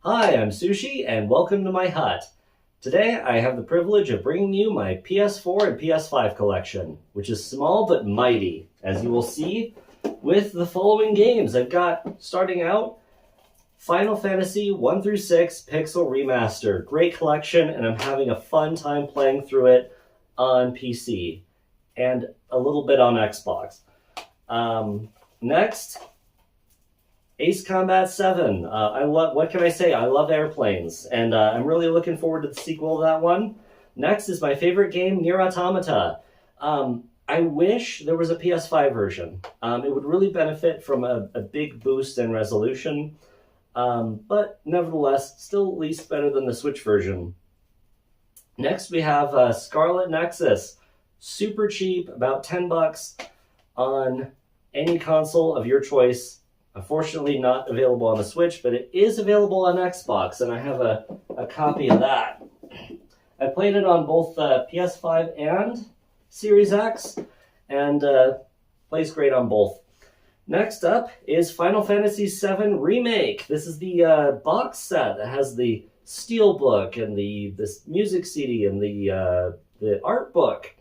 Hi, I'm Sushi, and welcome to my hut. Today, I have the privilege of bringing you my PS4 and PS5 collection, which is small but mighty, as you will see with the following games. I've got, starting out, Final Fantasy 1 through 6 Pixel Remaster. Great collection, and I'm having a fun time playing through it on PC, and a little bit on Xbox. Next, Ace Combat 7. What can I say? I love airplanes, and I'm really looking forward to the sequel to that one. Next is my favorite game, Nier Automata. I wish there was a PS5 version. It would really benefit from a big boost in resolution, but nevertheless, still at least better than the Switch version. Next, we have Scarlet Nexus. Super cheap, about $10 on any console of your choice. Unfortunately, not available on the Switch, but it is available on Xbox, and I have a copy of that. I played it on both PS5 and Series X, and plays great on both. Next up is Final Fantasy VII Remake. This is the box set that has the steelbook and this music CD and the art book.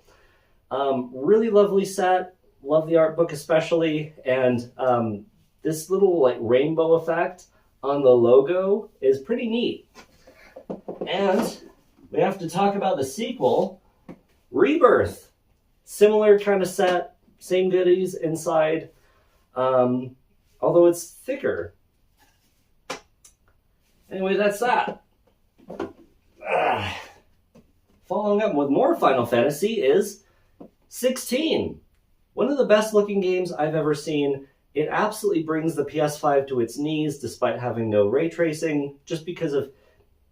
Really lovely set. Love the art book especially, and this little rainbow effect on the logo is pretty neat. And we have to talk about the sequel, Rebirth. Similar kind of set, same goodies inside, although it's thicker. Anyway, that's that. Following up with more Final Fantasy is 16. One of the best looking games I've ever seen. It absolutely brings the PS5 to its knees despite having no ray tracing, just because of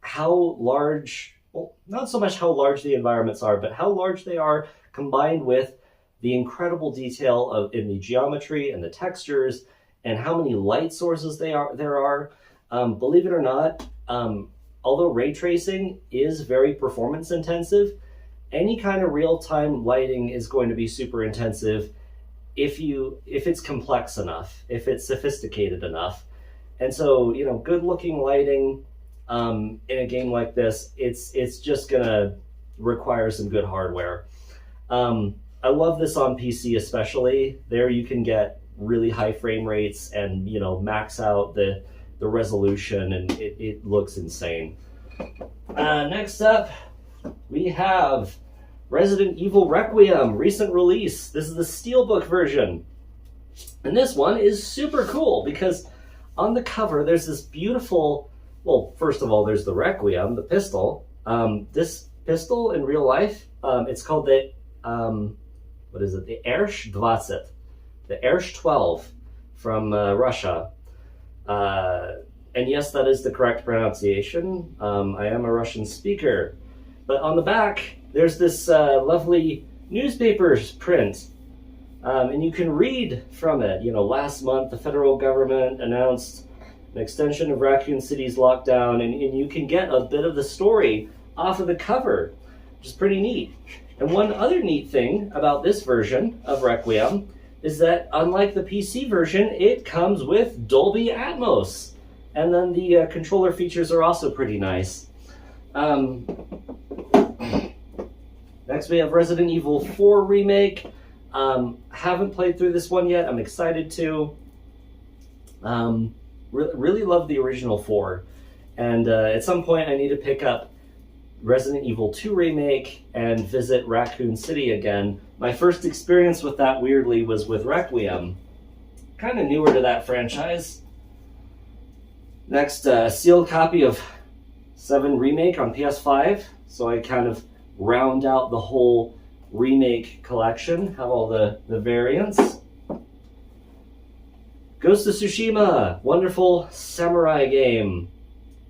how large, well, not so much how large the environments are, but how large they are combined with the incredible detail in the geometry and the textures and how many light sources there are. Believe it or not, although ray tracing is very performance intensive, any kind of real-time lighting is going to be super intensive if it's complex enough, if it's sophisticated enough. And so, good looking lighting in a game like this, it's just gonna require some good hardware. I love this on PC especially. There you can get really high frame rates and max out the resolution, and it looks insane. Next up, we have Resident Evil Requiem, recent release. This is the Steelbook version. And this one is super cool because on the cover there's this beautiful, well, first of all, there's the Requiem, the pistol. This pistol in real life, it's called the, the Ersh 20, the Ersh 12 from Russia. And yes, that is the correct pronunciation. I am a Russian speaker. But on the back, there's this lovely newspaper print, and you can read from it. Last month the federal government announced an extension of Raccoon City's lockdown, and you can get a bit of the story off of the cover, which is pretty neat. And one other neat thing about this version of Requiem is that, unlike the PC version, it comes with Dolby Atmos, and then the controller features are also pretty nice. Next, we have Resident Evil 4 Remake. Haven't played through this one yet. I'm excited to. Really love the original 4. And at some point, I need to pick up Resident Evil 2 Remake and visit Raccoon City again. My first experience with that, weirdly, was with Requiem. Kind of newer to that franchise. Next, sealed copy of 7 Remake on PS5. So I kind of round out the whole remake collection, have all the variants. Ghost of Tsushima, wonderful samurai game.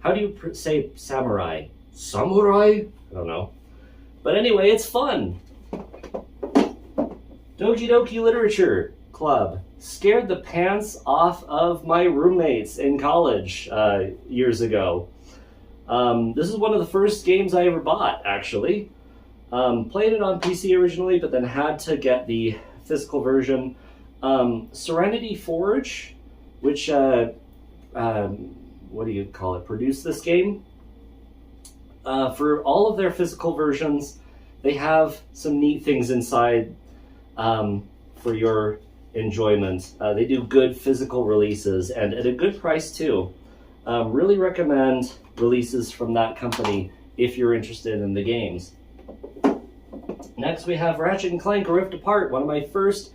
How do you say samurai? Samurai? I don't know. But anyway, it's fun. Doji Doki Literature Club. Scared the pants off of my roommates in college years ago. This is one of the first games I ever bought, actually. Played it on PC originally, but then had to get the physical version. Serenity Forge, which what do you call it, produce this game. For all of their physical versions, they have some neat things inside for your enjoyment. They do good physical releases and at a good price too. Really recommend releases from that company if you're interested in the games. Next we have Ratchet & Clank Rift Apart, one of my first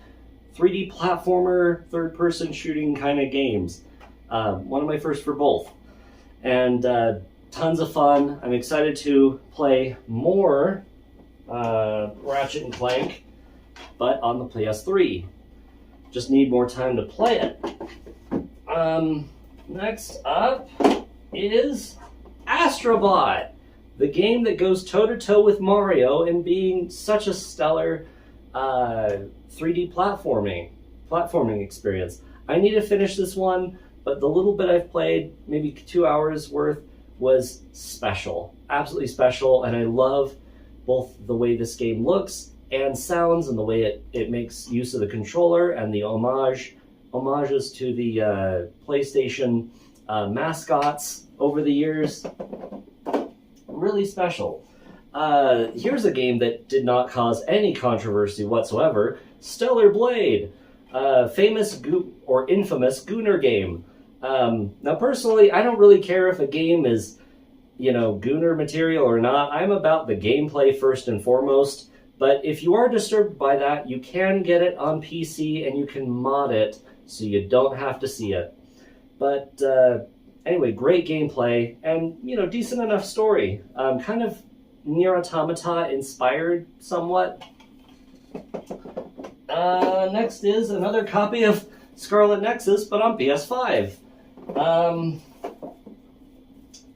3D platformer, third-person shooting kind of games. One of my first for both. And tons of fun. I'm excited to play more Ratchet & Clank, but on the PS3. Just need more time to play it. Next up is Astrobot, the game that goes toe-to-toe with Mario in being such a stellar 3D platforming experience. I need to finish this one, but the little bit I've played, maybe 2 hours worth, was special. Absolutely special, and I love both the way this game looks and sounds and the way it makes use of the controller and the homages to the PlayStation mascots over the years. Really special. Here's a game that did not cause any controversy whatsoever. Stellar Blade, famous or infamous Gooner game. Now personally, I don't really care if a game is, Gooner material or not. I'm about the gameplay first and foremost. But if you are disturbed by that, you can get it on PC and you can mod it so you don't have to see it. But anyway, great gameplay and, decent enough story. Kind of Nier Automata inspired somewhat. Next is another copy of Scarlet Nexus, but on PS5.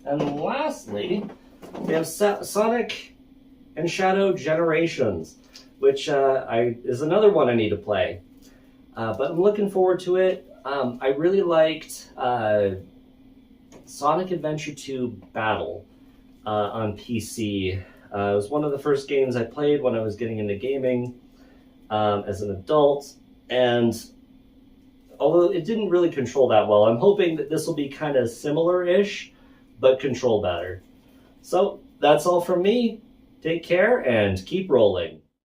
And lastly, we have Sonic and Shadow Generations, which is another one I need to play. But I'm looking forward to it. I really liked Sonic Adventure 2 Battle on PC. It was one of the first games I played when I was getting into gaming as an adult, and although it didn't really control that well, I'm hoping that this will be kind of similar-ish, but control better. So that's all from me. Take care and keep rolling.